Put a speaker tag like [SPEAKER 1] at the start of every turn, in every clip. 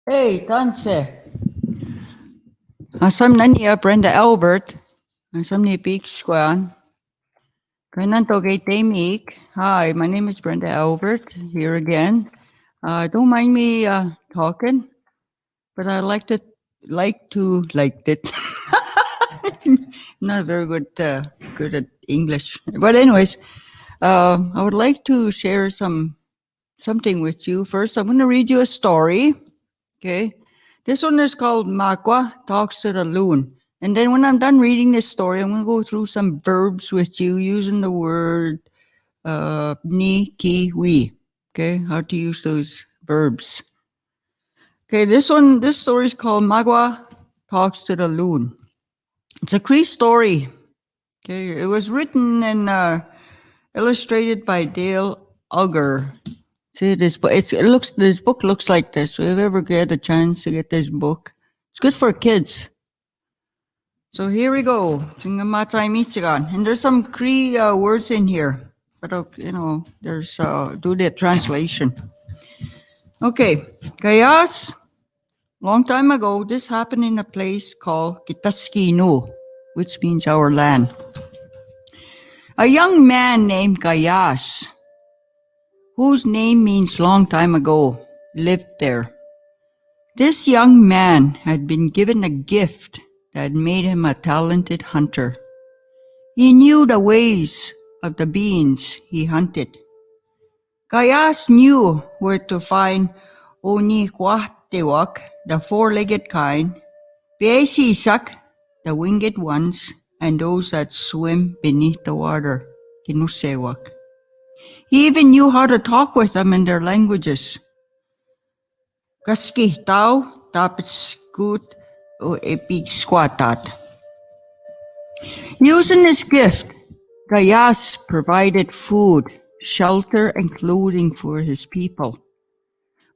[SPEAKER 1] Hey, Tanse. Asam nania Brenda Albert. Asam ni Peak Squan. Kananto kay Tamik. Hi, my name is Brenda Albert, here again. Don't mind me talking, but I liked it. Not very good at English. But anyways, I would like to share something with you. First, I'm going to read you a story. Okay. This one is called Makwa Talks to the Loon. And then when I'm done reading this story, I'm going to go through some verbs with you using the word ni, ki, we. Okay, how to use those verbs. Okay, this story is called Magua Talks to the Loon. It's a Cree story. Okay, it was written and illustrated by Dale Ugger. See this book. This book looks like this. So if you ever get a chance to get this book, it's good for kids. So here we go. And there's some Cree words in here, but there's do the translation. Okay, Kayas. Long time ago, this happened in a place called Kitaskino, which means our land. A young man named Kayas, whose name means long time ago, lived there. This young man had been given a gift that made him a talented hunter. He knew the ways of the beings he hunted. Kayas knew where to find Onikwatewak, the four-legged kind, Beesisak, the winged ones, and those that swim beneath the water, Kinusewak. He even knew how to talk with them in their languages. Kaski tau tapit skut o epik squatat. Using his gift, Kayas provided food, shelter, and clothing for his people.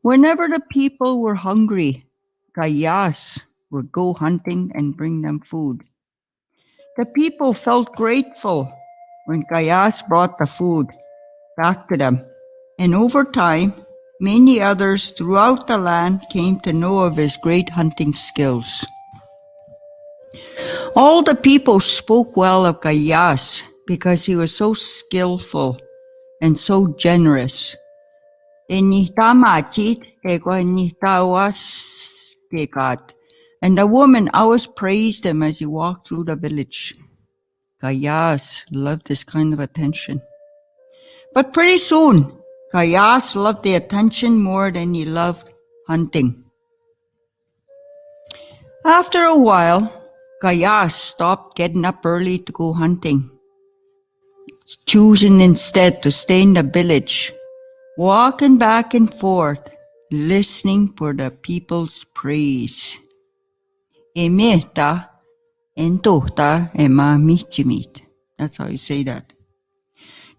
[SPEAKER 1] Whenever the people were hungry, Kayas would go hunting and bring them food. The people felt grateful when Kayas brought the food back to them, and over time, many others throughout the land came to know of his great hunting skills. All the people spoke well of Kayas because he was so skillful and so generous. And the woman always praised him as he walked through the village. Kayas loved this kind of attention. But pretty soon, Kayas loved the attention more than he loved hunting. After a while, Kayas stopped getting up early to go hunting, choosing instead to stay in the village, walking back and forth, listening for the people's praise. Emeta entota ema michimit. That's how you say that.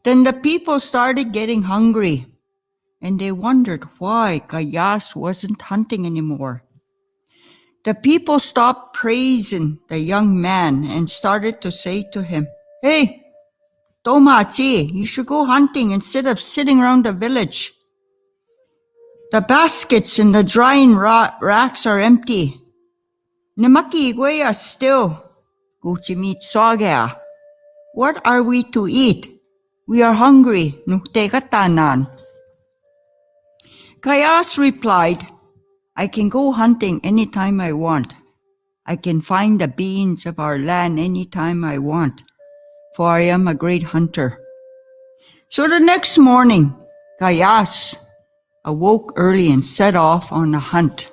[SPEAKER 1] Then the people started getting hungry, and they wondered why Kayas wasn't hunting anymore. The people stopped praising the young man and started to say to him, "Hey, Tomachi, you should go hunting instead of sitting around the village. The baskets and the drying racks are empty. Namaki Guaya still. Guchimit Sogea. What are we to eat? We are hungry. Nuktegatanan." Kayas replied, "I can go hunting anytime I want. I can find the beings of our land anytime I want, for I am a great hunter." So the next morning, Kayas awoke early and set off on a hunt.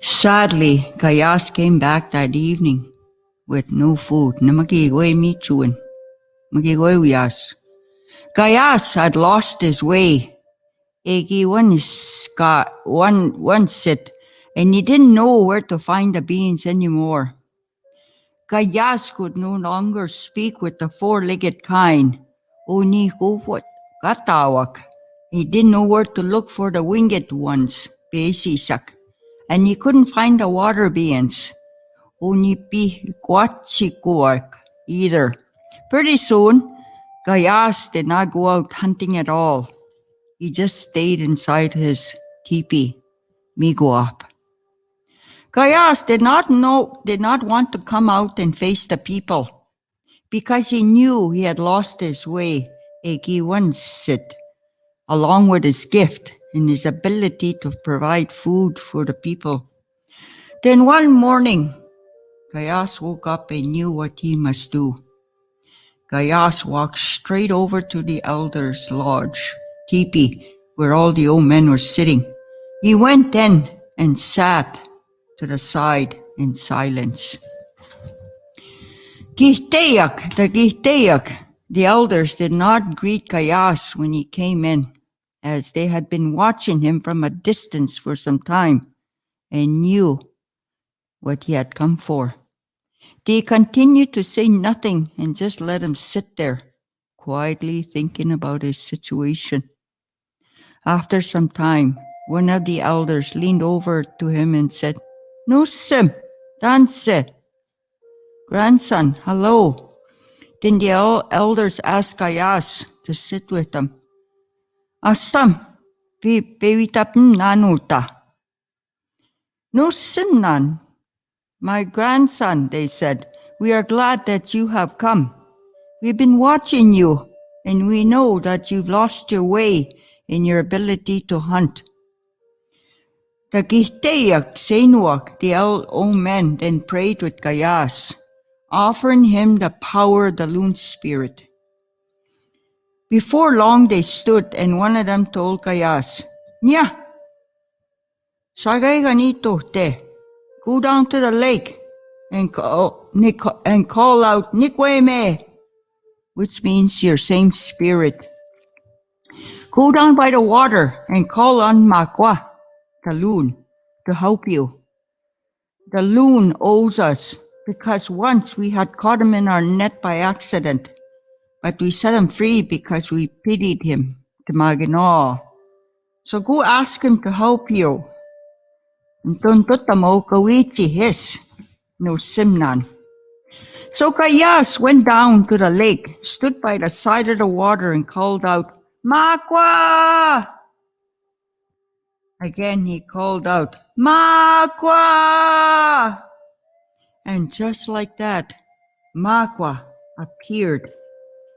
[SPEAKER 1] Sadly, Kayas came back that evening with no food. Kayas had lost his way. One sit, and he didn't know where to find the beans anymore. Kayas could no longer speak with the four-legged kind. He didn't know where to look for the winged ones, and he couldn't find the water beings, either. Pretty soon, Kayas did not go out hunting at all. He just stayed inside his teepee, me go up. Kayas did not want to come out and face the people because he knew he had lost his way, along with his gift and his ability to provide food for the people. Then one morning, Kayas woke up and knew what he must do. Kayas walked straight over to the elders' lodge, teepee, where all the old men were sitting. He went in and sat to the side in silence. Gihtayak, the elders did not greet Kayas when he came in, as they had been watching him from a distance for some time and knew what he had come for. They continued to say nothing and just let him sit there, quietly thinking about his situation. After some time, one of the elders leaned over to him and said, "Nusim, danse, grandson, hello." Then the elders asked Kayas to sit with them. "Asam, bewitapn nanuta." "Nusim nan, my grandson," they said, "we are glad that you have come. We've been watching you, and we know that you've lost your way in your ability to hunt." The Gihtayak Senuak, the old men, then prayed with Kayas, offering him the power of the loon spirit. Before long they stood, and one of them told Kayas, "Nya, sagay ganito te, go down to the lake and call out Nikweme, which means your same spirit. Go down by the water and call on Makwa, the loon, to help you. The loon owes us because once we had caught him in our net by accident, but we set him free because we pitied him, Tumagino. So go ask him to help you." Ntuntutamo kawichi his, no simnan. So Kayas went down to the lake, stood by the side of the water and called out, "Makwa!" Again he called out, "Makwa!" And just like that, Makwa appeared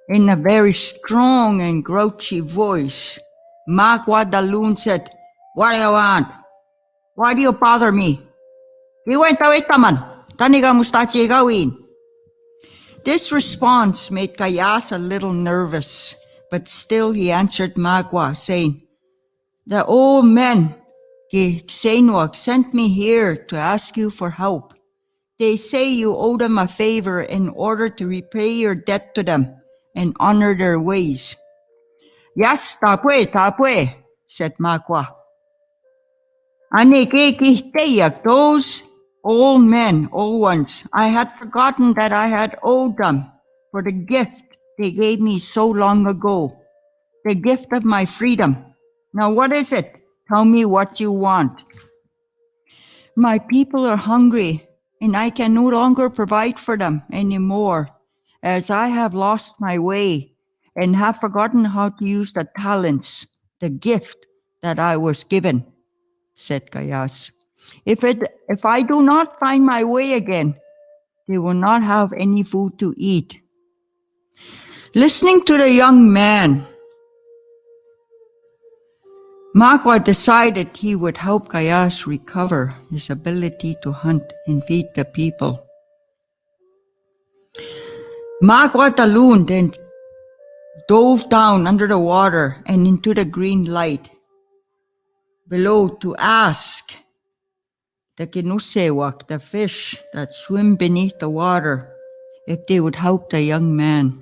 [SPEAKER 1] in a very strong and grouchy voice. Makwa the loon said, "What do you want? Why do you bother me? Iwentaman, taniga mustachi gawin." This response made Kayas a little nervous, but still he answered Magwa, saying, "The old men, Senuak, sent me here to ask you for help. They say you owe them a favor in order to repay your debt to them and honor their ways." "Yes, tapwe, said Magwa. Those old men, old ones, I had forgotten that I had owed them for the gift they gave me so long ago, the gift of my freedom. Now what is it? Tell me what you want." "My people are hungry, and I can no longer provide for them anymore, as I have lost my way and have forgotten how to use the talents, the gift that I was given," said Kayas. If I do not find my way again, they will not have any food to eat." Listening to the young man, Magwa decided he would help Kayas recover his ability to hunt and feed the people. Magwa the loon then dove down under the water and into the green light below to ask the kinusewak, the fish that swim beneath the water, if they would help the young man.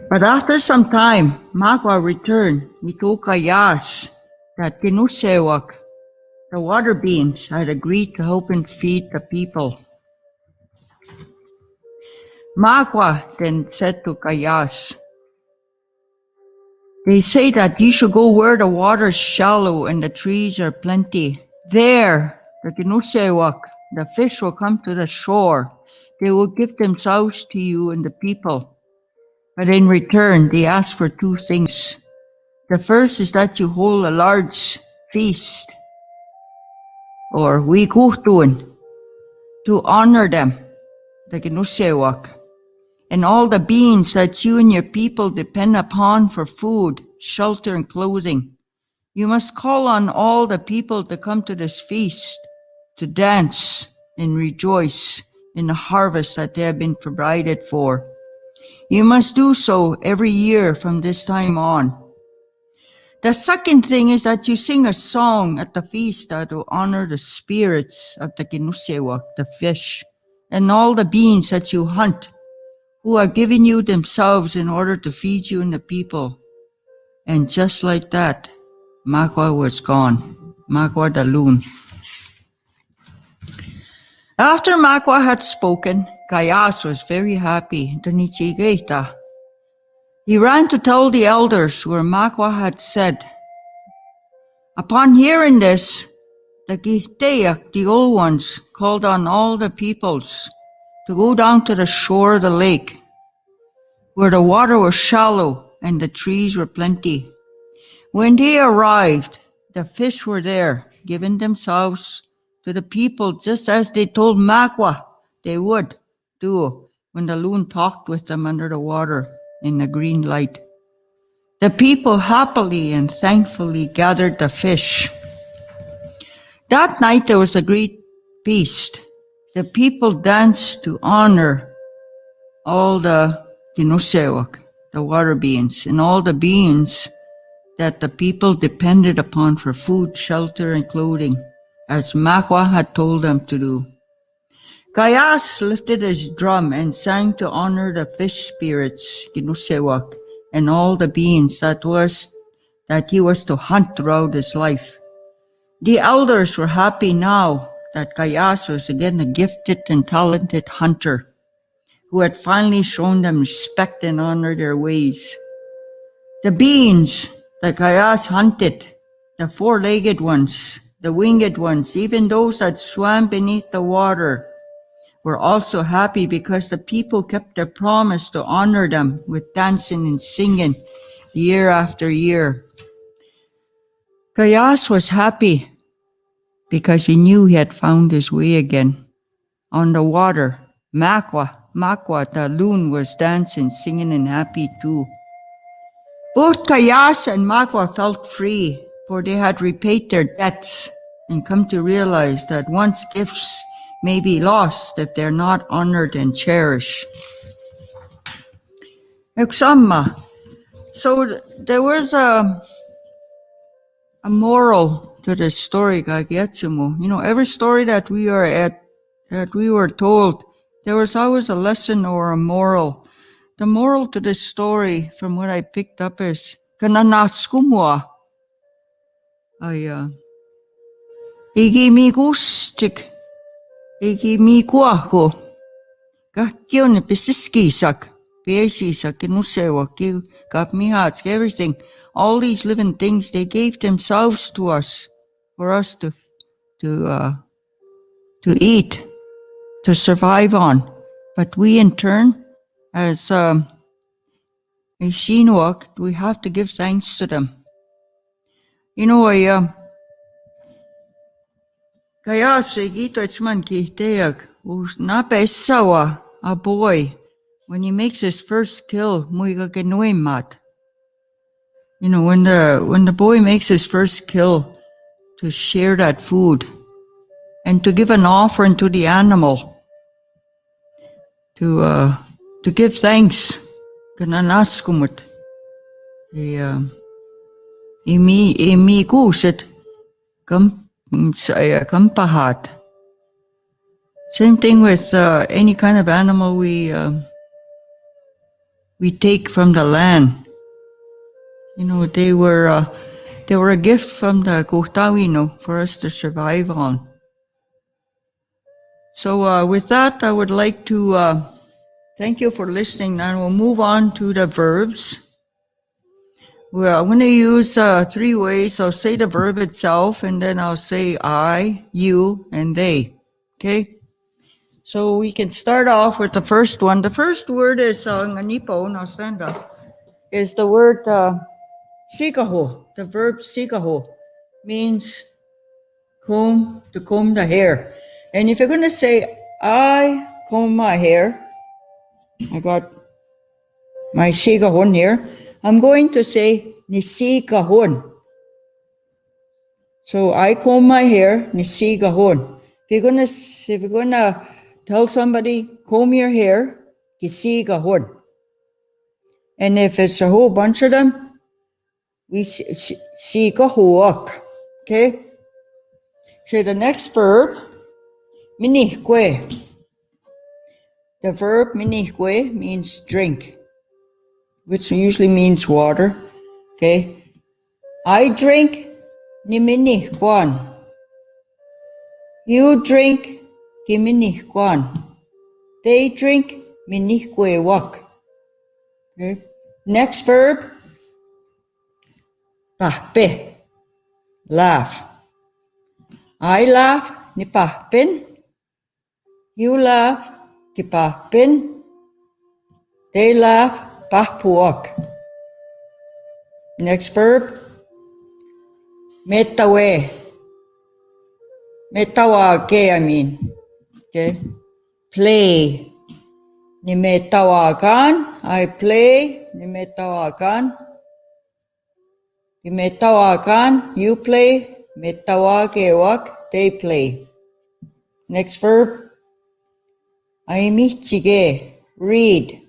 [SPEAKER 1] But after some time, Magwa returned. He told Kayas that kinusewak, the water beings, had agreed to help him feed the people. Magwa then said to Kayas, "They say that you should go where the water is shallow and the trees are plenty. There, the kinusewak, the fish, will come to the shore. They will give themselves to you and the people. But in return, they ask for two things. The first is that you hold a large feast, or wikuhtun, to honor them, the Ginusewak, and all the beings that you and your people depend upon for food, shelter, and clothing. You must call on all the people to come to this feast, to dance and rejoice in the harvest that they have been provided for. You must do so every year from this time on. The second thing is that you sing a song at the feast to honor the spirits of the Ginusewak, the fish, and all the beings that you hunt, who are giving you themselves in order to feed you and the people. And just like that, Makwa was gone. Makwa the loon. After Makwa had spoken, Kayas was very happy. The Nehiyawetan. He ran to tell the elders where Makwa had said. Upon hearing this, the Giteyak, the old ones, called on all the peoples to go down to the shore of the lake, where the water was shallow and the trees were plenty. When they arrived, the fish were there, giving themselves to the people just as they told Makwa they would do when the loon talked with them under the water in the green light. The people happily and thankfully gathered the fish. That night there was a great feast. The people danced to honor all the Ginusewak, the water beings, and all the beings that the people depended upon for food, shelter, and clothing, as Makwa had told them to do. Kayas lifted his drum and sang to honor the fish spirits, Ginusewak, and all the beings that he was to hunt throughout his life. The elders were happy now that Kayas was again a gifted and talented hunter who had finally shown them respect and honor their ways. The beings that Kayas hunted, the four-legged ones, the winged ones, even those that swam beneath the water, were also happy because the people kept their promise to honor them with dancing and singing year after year. Kayas was happy because he knew he had found his way again. On the water, Makwa, the loon, was dancing, singing, and happy too. Both Kayas and Makwa felt free, for they had repaid their debts and come to realize that one's gifts may be lost if they're not honored and cherished. Examma. So there was a moral to this story, Kagetsumu. You know, every story that we were told, there was always a lesson or a moral. The moral to this story, from what I picked up, is kananaskumwa. Igimigustik, igimiguaho, kakyon pisiskisak, piesisak, kinusewak, kapmihatsk, everything. All these living things, they gave themselves to us, for us to eat, to survive on. But we in turn, as Shinuak, we have to give thanks to them. You know, kaya sigito man kihteag, napesawa, a boy, when he makes his first kill, muy mat. You know, when the boy makes his first kill, to share that food and to give an offering to the animal, to give thanks. Kananaskumut. Imi kuset kampahat. Same thing with any kind of animal we take from the land. You know, they were a gift from the Kuhtawino for us to survive on. So with that, I would like to thank you for listening. Now we'll move on to the verbs. Well, I'm going to use 3 ways. I'll say the verb itself, and then I'll say I, you, and they. Okay? So we can start off with the first one. The first word is nganipo. Now stand up. Is the word sigaho. The verb sigaho means to comb the hair. And if you're going to say, I comb my hair, I got my sigahon here, I'm going to say nisigahon. So I comb my hair, nisigahon. If you're gonna tell somebody, comb your hair, gisigahon. And if it's a whole bunch of them, we sigahoak. Okay? So the next verb, minihque. The verb minihque means drink, which usually means water. Okay? I drink ni minihquan. You drink ki minihquan. They drink minihque wak. Okay? Next verb, pahpe. Laugh. I laugh ni pahpin. You laugh ki pahpin. They laugh pahpuak. Next verb, metawe. Metawake, I mean. Okay. Play. Ni metawakan. I play. Ni metawakan. Ni metawakan. You play. Metawake wak. They play. Next verb, aimichige. Read.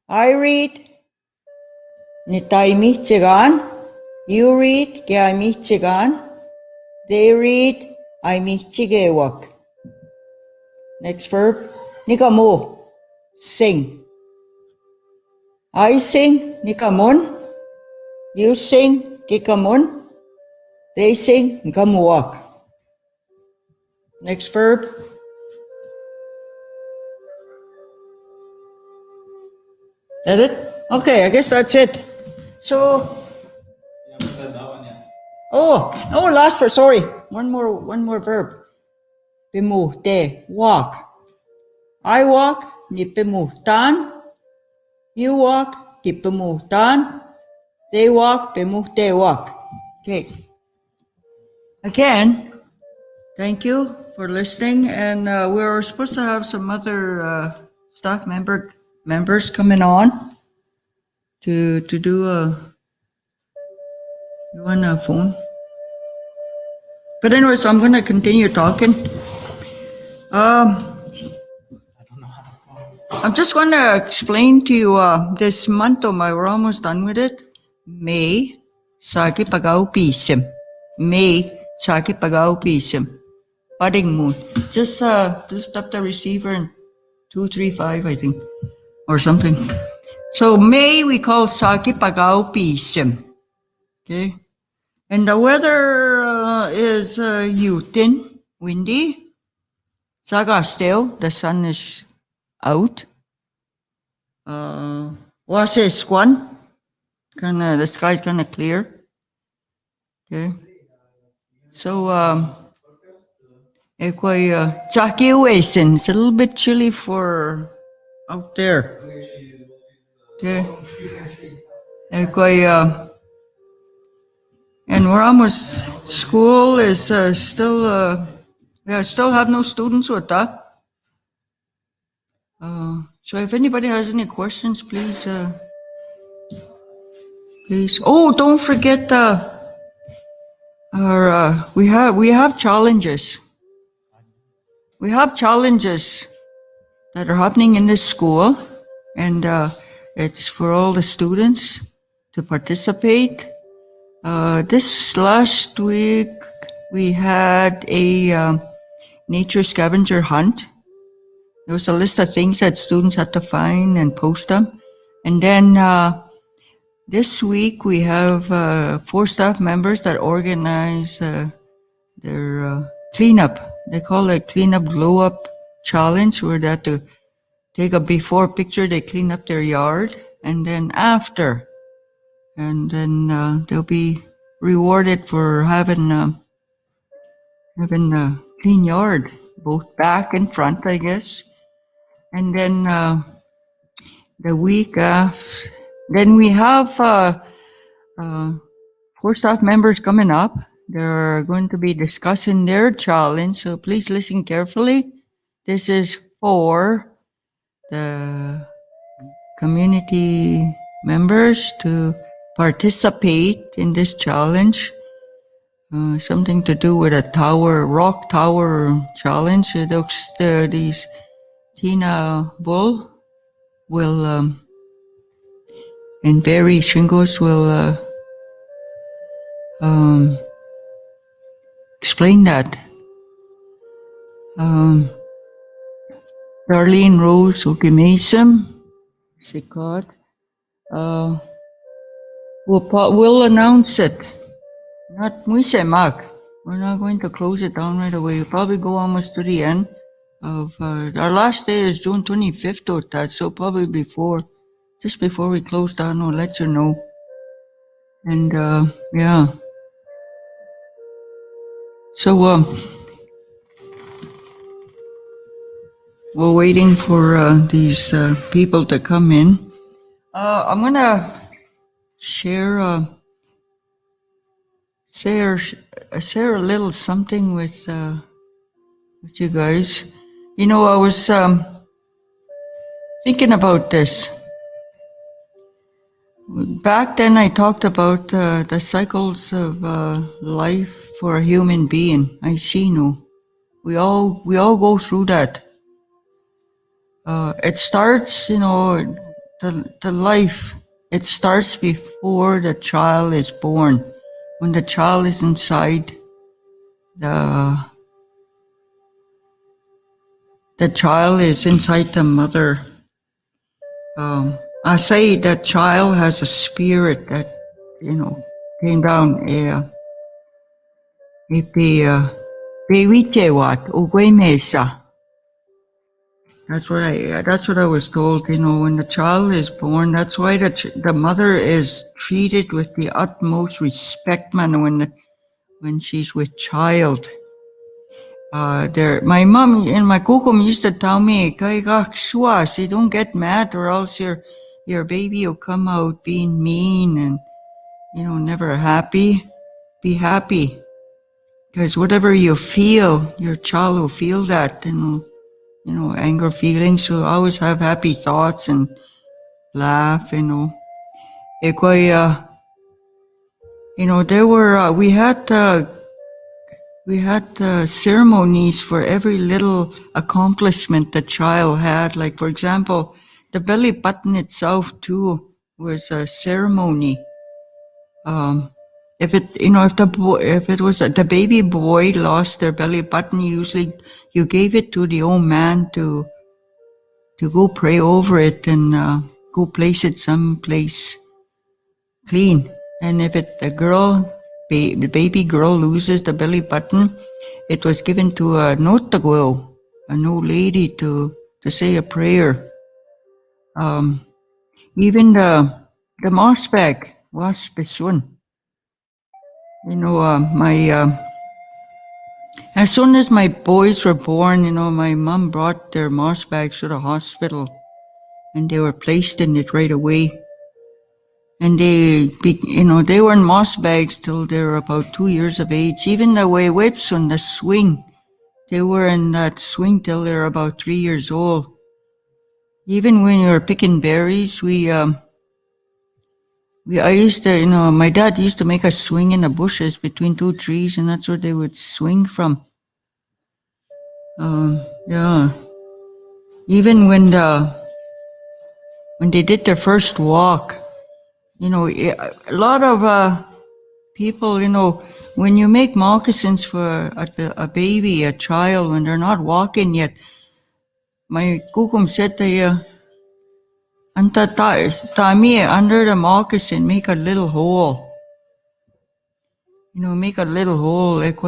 [SPEAKER 1] I read. Ni taimichigan. You read. Ke aimichigan. They read. Aimichige wak. Next verb, nikamo. Sing. I sing, nikamon. You sing, kikamon. They sing, nkamuak. Next verb, that it? Okay, I guess that's it. So, last verb, sorry. One more verb. Pimuhte, walk. I walk, ni pimuhtan. You walk, ki pimuhtan. They walk, pimuhte walk. Okay. Again, thank you for listening. And we're supposed to have some other staff members coming on to do you want a phone? But anyways, I'm going to continue talking. I'm just going to explain to you this month we're almost done with it. May saki pagaupisim. May saki pagaupisim. Budding moon. Just lift up the receiver and 235, I think, or something. So May we call saki pagaupisim. Okay. And the weather is yutin, windy. Saga still, the sun is out. Wase squan, the sky's kinda clear. Okay. So it's a little bit chilly for out there. Okay. And we're almost, school is still, we still have no students with that. So if anybody has any questions, please. Oh, don't forget we have challenges. We have challenges that are happening in this school, and it's for all the students to participate. This last week we had a nature scavenger hunt. There was a list of things that students had to find and post them. And then this week we have 4 staff members that organize their cleanup. They call it Cleanup Glow Up Challenge, where they have to take a before picture, they clean up their yard, and then after. And then they'll be rewarded for having a clean yard. both back and front, I guess. And then the week after, then we have 4 staff members coming up. They're going to be discussing their challenge, so please listen carefully. This is for the community members to participate in this challenge. Something to do with a tower, rock tower challenge. These Tina Bull will and Barry Shingos will explain that. Darlene Rose Okimesim, Sikot, we'll announce it. Not Muisemak. We're not going to close it down right away. We'll probably go almost to the end of our last day is June 25th or that, so probably just before we close down, we'll let you know. And yeah. So we're waiting for these people to come in. I'm gonna share a little something with you guys. You know, I was thinking about this. Back then, I talked about the cycles of life for a human being. I see no. We all go through that. It starts, you know, the life. It starts before the child is born. When the child is inside the child is inside the mother. I say that child has a spirit that, you know, came down. That's what I was told. You know, when the child is born, that's why the mother is treated with the utmost respect, man. When she's with child. My mom and my kukum used to tell me, "Say don't get mad, or else your baby will come out being mean and, you know, never happy. Be happy, because whatever you feel, your child will feel that, you know, anger feelings. So always have happy thoughts and laugh, you know." You know, there were we had ceremonies for every little accomplishment the child had. Like, for example, the belly button itself too was a ceremony. If it was the baby boy lost their belly button, usually you gave it to the old man to go pray over it and go place it someplace clean. And if the baby girl loses the belly button, it was given to an old lady to say a prayer. Even the moss bag was besun. You know, as soon as my boys were born, you know, my mom brought their moss bags to the hospital, and they were placed in it right away. And they were in moss bags till they were about 2 years of age. Even the way whips on the swing, they were in that swing till they were about 3 years old. Even when we were picking berries, I used to, you know, my dad used to make us swing in the bushes between 2 trees, and that's where they would swing from. Yeah. Even when they did their first walk, you know, a lot of people, you know, when you make moccasins for a baby, a child, when they're not walking yet, my kukum said to you, Tami, under the moccasin, make a little hole. You know, make a little hole. Like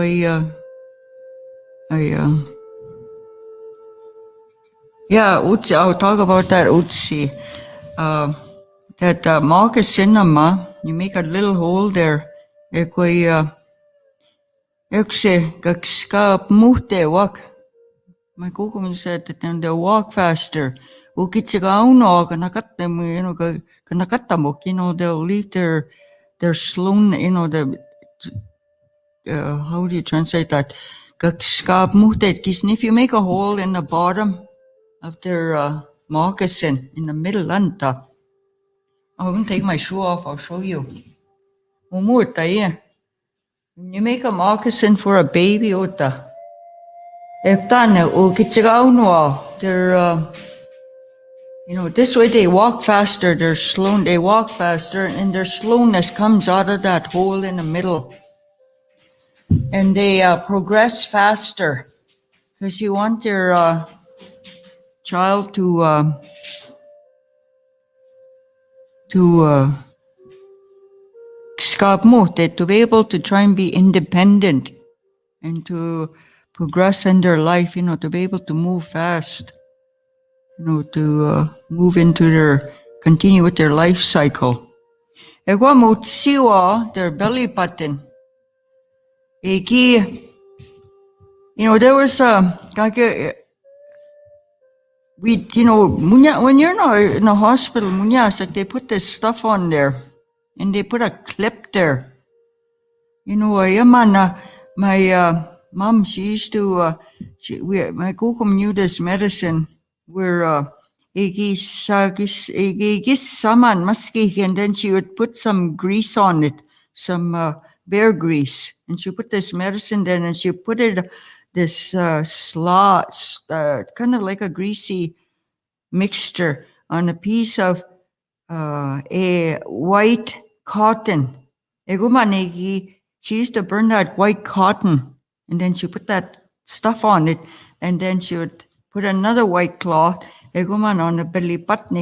[SPEAKER 1] yeah, Utsi, I'll talk about that, Utsi. That moccasin, you make a little hole there. Ekse kakska muhte wak. my kukum said that then they'll walk faster. Ukitsigauno kanakatam, kanakatamok, they'll leave their slown, how do you translate that? If you make a hole in the bottom of their moccasin in the middle, I'm going to take my shoe off, I'll show you. When you make a moccasin for a baby, they're this way they walk faster, they walk faster, and their slowness comes out of that hole in the middle. And they progress faster, because you want your child to be able to try and be independent and to progress in their life, to be able to move fast, to move into continue with their life cycle. Their belly button. There was when you're in a hospital, like they put this stuff on there, and they put a clip there. My mom, she used to, my kukum knew this medicine where saman maski, and then she would put some grease on it, some bear grease, and she put this medicine there, and she put it this kind of like a greasy mixture on a piece of a white cotton. She used to burn that white cotton, and then she put that stuff on it, and then she would put another white cloth on the belly button.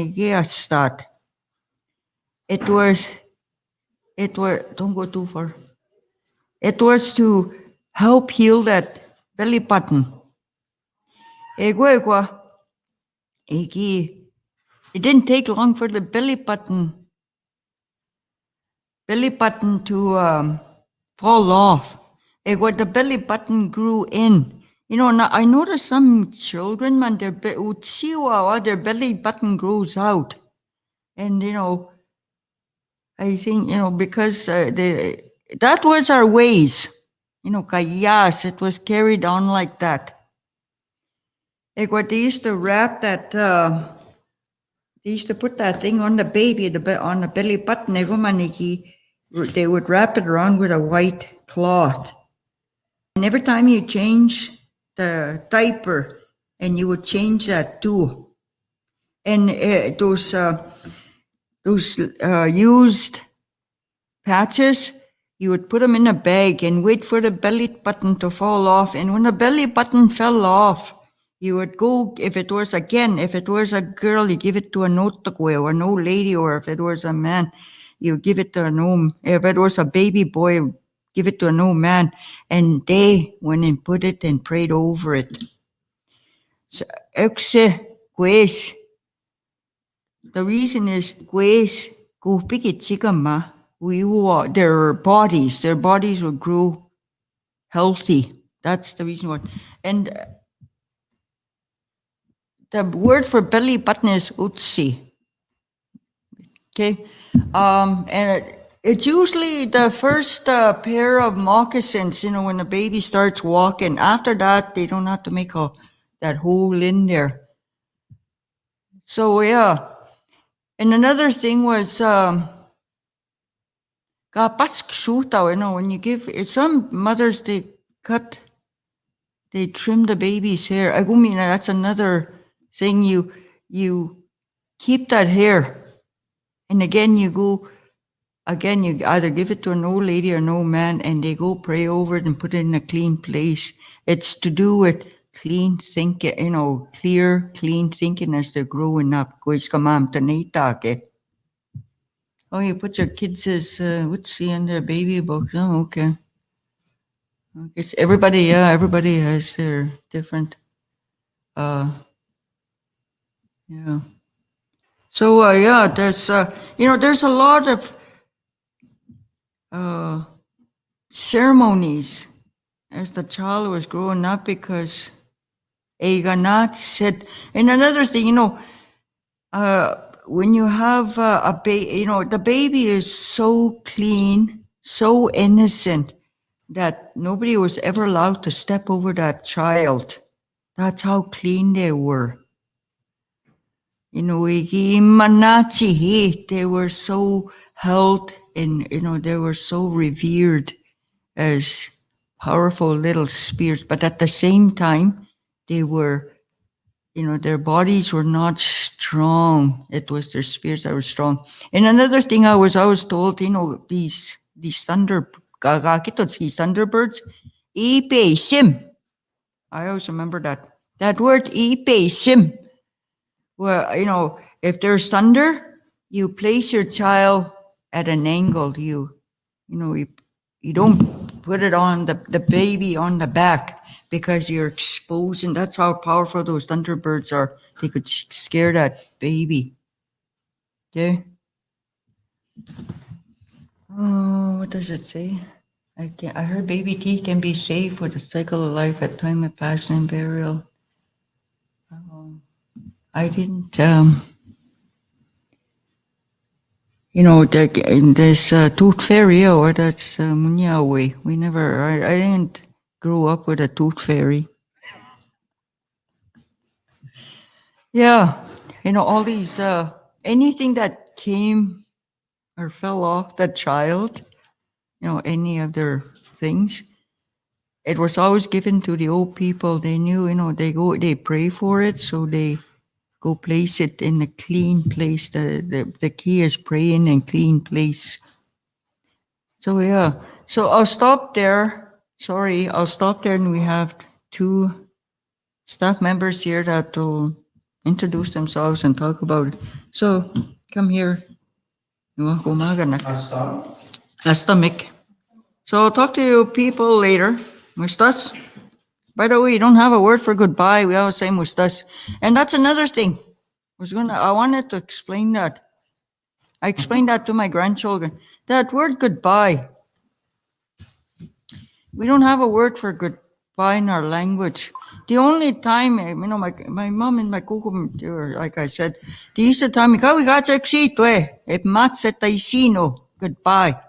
[SPEAKER 1] It was don't go too far. It was to help heal that belly button. It didn't take long for the belly button to fall off. The belly button grew in. Now I noticed some children, man, their belly button grows out. And, I think, because that was our ways. Kayas, it was carried on like that. They used to wrap that, they used to put that thing on the baby, on the belly button. They would wrap it around with a white cloth. And every time you change the diaper, and you would change that too. And those used patches, you would put them in a bag and wait for the belly button to fall off. And when the belly button fell off, you would go, if it was a girl, you give it to an old lady, or if it was a man, you give it to an old, if it was a baby boy, give it to an old man. And they went and put it and prayed over it. So, the reason is, their bodies will grow healthy. That's the reason why. And the word for belly button is utsi. Okay, and it's usually the first pair of moccasins. When the baby starts walking. After that, they don't have to make that hole in there. So yeah, and another thing was when you give some mothers, they trim the baby's hair. That's another thing. You keep that hair, and again you either give it to an old lady or an old man, and they go pray over it and put it in a clean place. It's to do with clean thinking, clean thinking as they're growing up. Oh, you put your kids as in their baby book. Oh, okay. I guess everybody has their different. Yeah. So there's there's a lot of ceremonies as the child was growing up, because Eganatset. And another thing, when you have a baby, the baby is so clean, so innocent that nobody was ever allowed to step over that child. That's how clean they were. They were so held and, they were so revered as powerful little spirits. But at the same time, they were, their bodies were not strong. It was their spirits that were strong. And another thing I was told, these thunderbirds, ipe sim. I always remember that word ipe sim. Well, if there's thunder, you place your child at an angle. You don't put it on the baby on the back because you're exposing. That's how powerful those thunderbirds are. They could scare that baby. Okay. Oh, what does it say? I heard baby teeth can be saved for the cycle of life at time of passing and burial. I didn't, this tooth fairy, or that's Nehiyawetan. I didn't grow up with a tooth fairy. Yeah, all these, anything that came or fell off the child, any of their things, it was always given to the old people. They knew, they pray for it, so they go place it in a clean place. The key is praying in clean place. So yeah, so I'll stop there. Sorry, I'll stop there, and we have two staff members here that will introduce themselves and talk about it. So come here. Hasta Mick. So I'll talk to you people later. Mustas. By the way, you don't have a word for goodbye. We always say mustas. And that's another thing. I wanted to explain that. I explained that to my grandchildren. That word goodbye. We don't have a word for goodbye in our language. The only time, my mom and my kuko, like I said, they used to tell me, goodbye.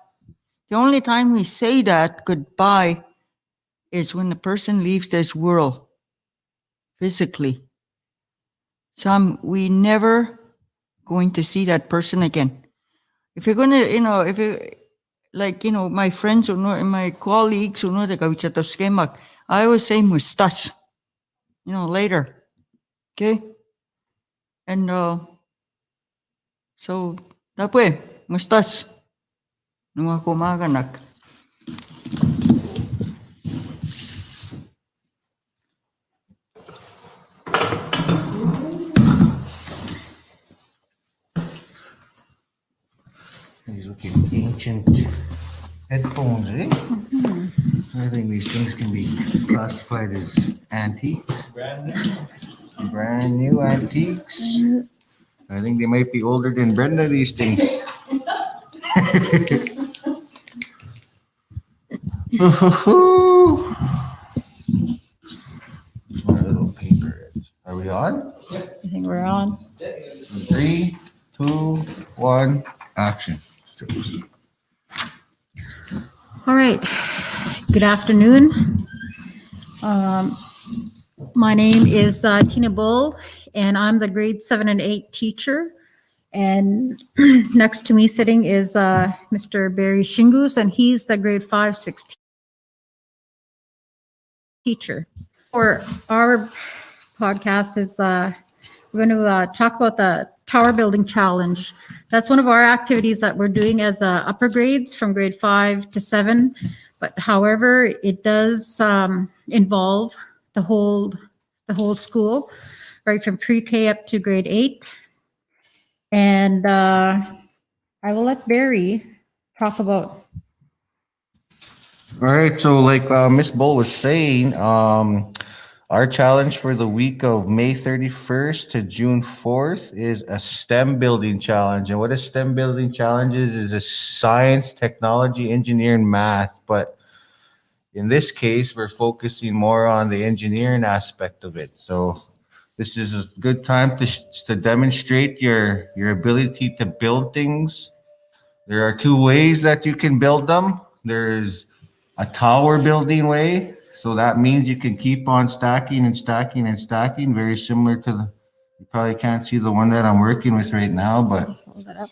[SPEAKER 1] The only time we say that, goodbye, is when the person leaves this world, physically. We never going to see that person again. If you're going to, my friends or my colleagues who know the I always say mustas, later. Okay? And so, tapwe, mustas. Nung ako maganak.
[SPEAKER 2] These looking ancient headphones, eh? Mm-hmm. I think these things can be classified as antiques. Brand new antiques. I think they might be older than Brenda, these things. Our little paper. Are we on?
[SPEAKER 3] I think we're on.
[SPEAKER 2] 3, 2, 1, action.
[SPEAKER 3] All right. Good afternoon. My name is Tina Bull, and I'm the grade 7 and 8 teacher. And next to me sitting is Mr. Barry Shingus, and he's the grade 5, 6 teacher. For our podcast is we're going to talk about the tower building challenge. That's one of our activities that we're doing as upper grades from grade 5 to 7. But however, it does involve the whole school, right from pre-K up to grade 8. And I will let Barry talk about.
[SPEAKER 2] All right, so like Miss Bull was saying, our challenge for the week of May 31st to June 4th is a STEM building challenge. And what a STEM building challenge is a science, technology, engineering, math. But, in this case, we're focusing more on the engineering aspect of it. So this is a good time to demonstrate your ability to build things. There are two ways that you can build them. There's a tower building way. So that means you can keep on stacking and stacking and stacking, very similar to the, you probably can't see the one that I'm working with right now, but
[SPEAKER 3] Hold that up.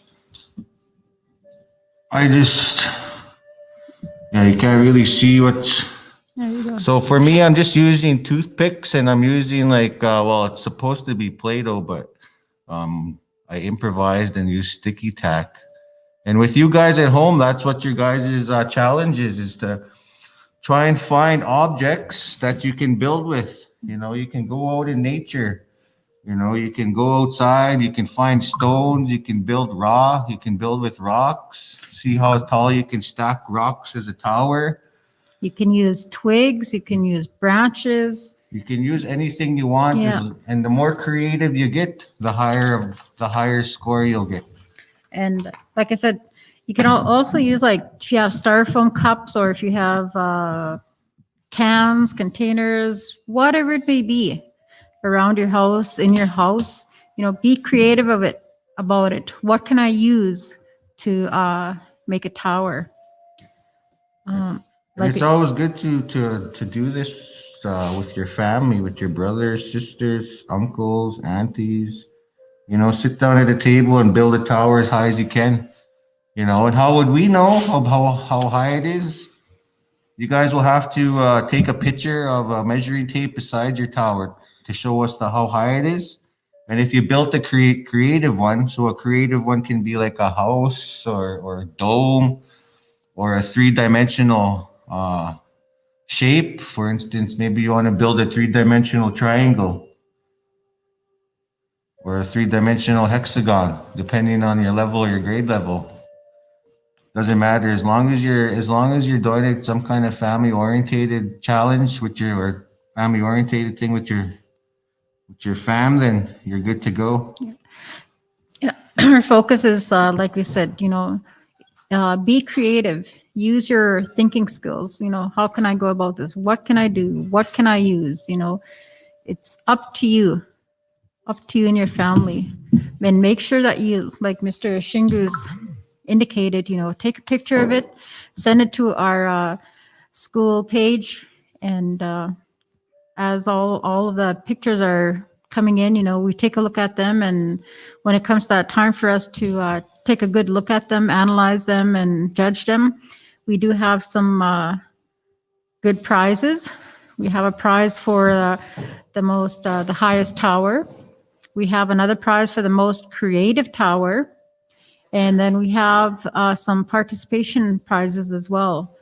[SPEAKER 2] I just, yeah, you can't really see what's,
[SPEAKER 3] There you go.
[SPEAKER 2] so for me, I'm just using toothpicks and I'm using like, well, it's supposed to be Play-Doh, but I improvised and used sticky tack. And with you guys at home, that's what your guys' challenge is to try and find objects that you can build with. You know, you can go out in nature. You know, you can go outside, you can find stones, you can build you can build with rocks. See how tall you can stack rocks as a tower.
[SPEAKER 3] You can use twigs, you can use branches.
[SPEAKER 2] You can use anything you want.
[SPEAKER 3] Yeah.
[SPEAKER 2] And the more creative you get, the higher score you'll get.
[SPEAKER 3] And like I said, you can also use, like, if you have styrofoam cups or if you have cans, containers, whatever it may be around your house, in your house, you know, be creative about it. What can I use to make a tower?
[SPEAKER 2] And
[SPEAKER 3] Like,
[SPEAKER 2] it's always good to do this with your family, with your brothers, sisters, uncles, aunties. You know, sit down at a table and build a tower as high as you can. You know, and how would we know how high it is? You guys will have to take a picture of a measuring tape beside your tower to show us how high it is. And if you built a creative one, so a creative one can be like a house or a dome or a three-dimensional shape. For instance, maybe you want to build a three-dimensional triangle or a three-dimensional hexagon, depending on your level or your grade level. Doesn't matter as long as you're doing it some kind of family-orientated challenge or family-orientated thing with your fam, then you're good to go.
[SPEAKER 3] yeah, our focus is, like we said, you know, be creative. Use your thinking skills. You know, how can I go about this? What can I do? What can I use? You know, it's up to you and your family. And make sure that you, like Mr. Shingu's indicated, you know, take a picture of it, send it to our school page, and as all of the pictures are coming in, you know, we take a look at them, and when it comes to that time for us to take a good look at them, analyze them, and judge them, we do have some good prizes. We have a prize for the highest tower. We have another prize for the most creative tower. And then we have some participation prizes as well.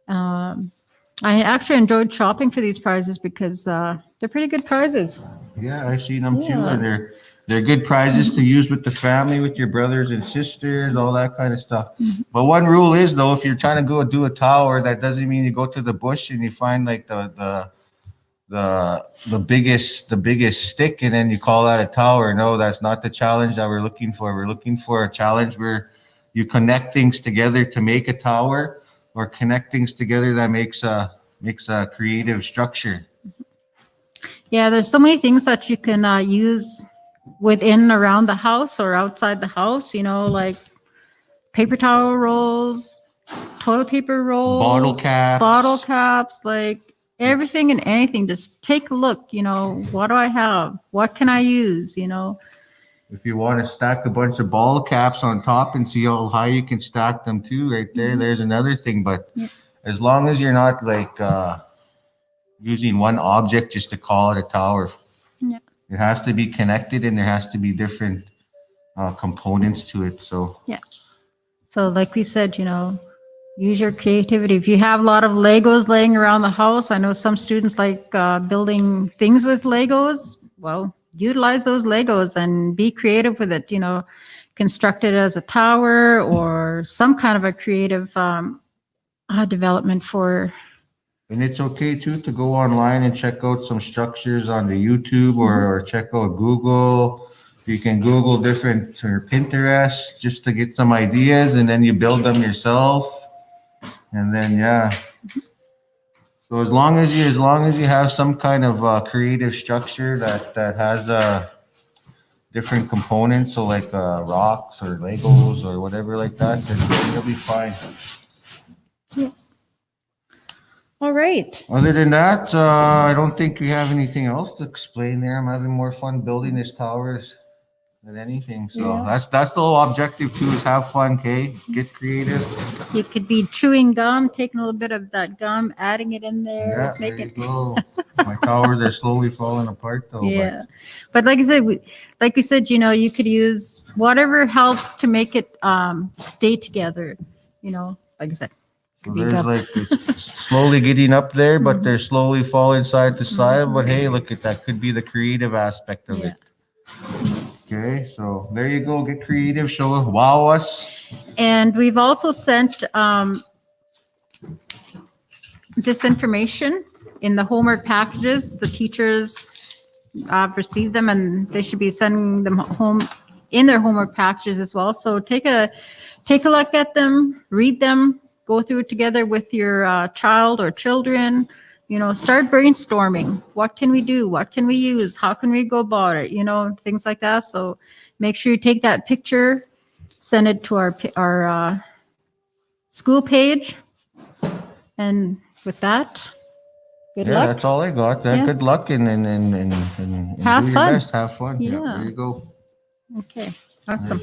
[SPEAKER 3] I actually enjoyed shopping for these prizes because they're pretty good prizes.
[SPEAKER 2] Yeah, I've seen them too,
[SPEAKER 3] Yeah.
[SPEAKER 2] and they're good prizes to use with the family, with your brothers and sisters, all that kind of stuff. But one rule is though, if you're trying to go do a tower, that doesn't mean you go to the bush and you find like the biggest stick and then you call that a tower. No, that's not the challenge that we're looking for. We're looking for a challenge where you connect things together to make a tower, or connect things together that makes a creative structure.
[SPEAKER 3] Yeah, there's so many things that you can use within, around the house or outside the house, you know, like paper towel rolls, toilet paper rolls, bottle caps, like everything and anything. Just take a look, you know, what do I have? What can I use, you know?
[SPEAKER 2] If you want to stack a bunch of bottle caps on top and see how high you can stack them too, right there, there's another thing. But as long as you're not like using one object just to call it a tower, it has to be connected and there has to be different components to it. So
[SPEAKER 3] like we said, you know, use your creativity. If you have a lot of Legos laying around the house, I know some students like building things with Legos. Well, utilize those Legos and be creative with it, you know, construct it as a tower or some kind of a creative development for.
[SPEAKER 2] And it's okay too to go online and check out some structures on the YouTube or check out Google. You can Google different or Pinterest just to get some ideas, and then you build them yourself. And then So as long as you have some kind of creative structure that has different components, so like rocks or Legos or whatever like that, then you'll be fine.
[SPEAKER 3] All right.
[SPEAKER 2] Other than that, I don't think we have anything else to explain there. I'm having more fun building this towers than anything. So
[SPEAKER 3] Yeah.
[SPEAKER 2] that's the whole objective too, is have fun, okay? Get creative.
[SPEAKER 3] You could be chewing gum, taking a little bit of that gum, adding it in there.
[SPEAKER 2] Yeah,
[SPEAKER 3] Let's make
[SPEAKER 2] there you
[SPEAKER 3] it.
[SPEAKER 2] go. My towers are slowly falling apart though.
[SPEAKER 3] Yeah. But like I said, like we said, you could use whatever helps to make it stay together. Like I said.
[SPEAKER 2] So
[SPEAKER 3] Be
[SPEAKER 2] there's
[SPEAKER 3] gum.
[SPEAKER 2] like it's slowly getting up there, but they're slowly falling side to side. But hey, look at that. Could be the creative aspect of
[SPEAKER 3] Yeah.
[SPEAKER 2] it. Okay, so there you go. Get creative. Show wow us.
[SPEAKER 3] And we've also sent this information in the homework packages. The teachers have received them, and they should be sending them home in their homework packages as well. So take a look at them, read them, go through it together with your child or children. Start brainstorming. What can we do? What can we use? How can we go about it? Things like that. So make sure you take that picture, send it to our school page. And with that, good
[SPEAKER 2] Yeah,
[SPEAKER 3] luck.
[SPEAKER 2] that's all I got.
[SPEAKER 3] Yeah.
[SPEAKER 2] Good luck and
[SPEAKER 3] Have
[SPEAKER 2] do your
[SPEAKER 3] fun.
[SPEAKER 2] best. Have fun. Yeah,
[SPEAKER 3] Yeah.
[SPEAKER 2] there you go.
[SPEAKER 3] Okay, awesome.